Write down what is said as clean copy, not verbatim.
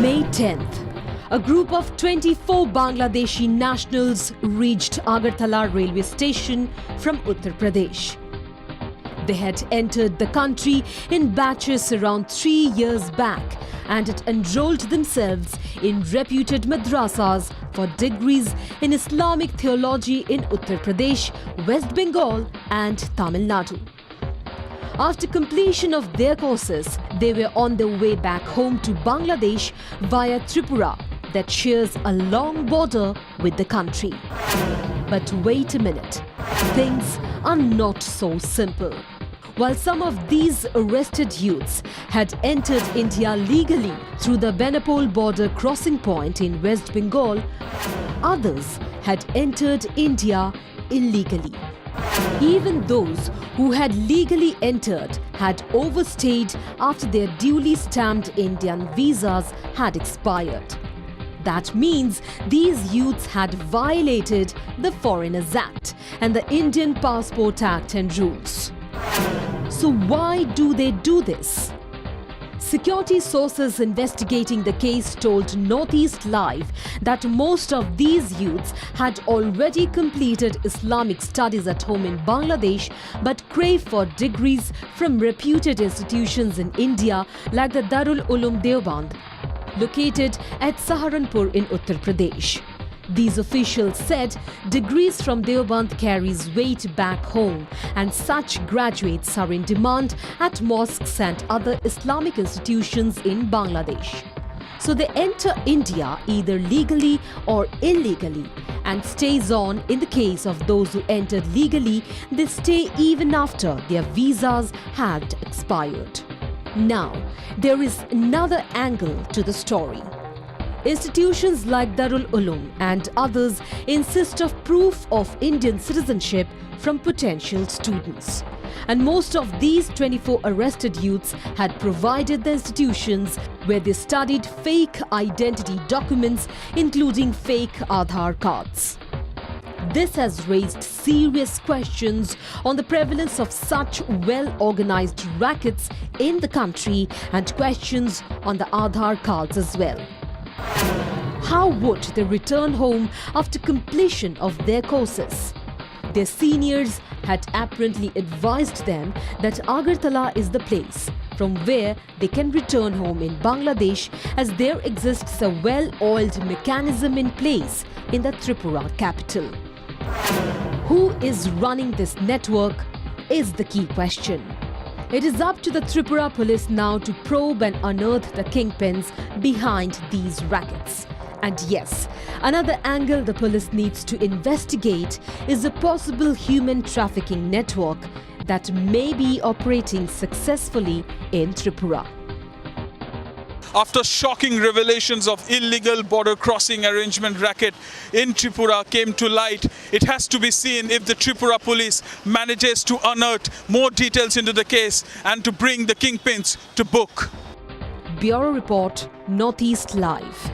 May 10th, a group of 24 Bangladeshi nationals reached Agartala Railway Station from Uttar Pradesh. They had entered the country in batches around 3 years back and had enrolled themselves in reputed madrasas for degrees in Islamic theology in Uttar Pradesh, West Bengal and Tamil Nadu. After completion of their courses, they were on their way back home to Bangladesh via Tripura that shares a long border with the country. But wait a minute, things are not so simple. While some of these arrested youths had entered India legally through the Benapole border crossing point in West Bengal, others had entered India illegally. Even those who had legally entered had overstayed after their duly stamped Indian visas had expired. That means these youths had violated the Foreigners Act and the Indian Passport Act and rules. So why do they do this? Security sources investigating the case told Northeast Live that most of these youths had already completed Islamic studies at home in Bangladesh but crave for degrees from reputed institutions in India like the Darul Uloom Deoband, located at Saharanpur in Uttar Pradesh. These officials said degrees from Deoband carries weight back home and such graduates are in demand at mosques and other Islamic institutions in Bangladesh. So they enter India either legally or illegally and stays on. In the case of those who entered legally, they stay even after their visas had expired. Now, there is another angle to the story. Institutions like Darul Uloom and others insist of proof of Indian citizenship from potential students. And most of these 24 arrested youths had provided the institutions where they studied fake identity documents, including fake Aadhar cards. This has raised serious questions on the prevalence of such well-organized rackets in the country and questions on the Aadhar cards as well. How would they return home after completion of their courses? Their seniors had apparently advised them that Agartala is the place from where they can return home in Bangladesh, as there exists a well-oiled mechanism in place in the Tripura capital. Who is running this network is the key question. It is up to the Tripura police now to probe and unearth the kingpins behind these rackets. And yes, another angle the police needs to investigate is a possible human trafficking network that may be operating successfully in Tripura. After shocking revelations of illegal border crossing arrangement racket in Tripura came to light, it has to be seen if the Tripura police manages to unearth more details into the case and to bring the kingpins to book. Bureau Report, Northeast Live.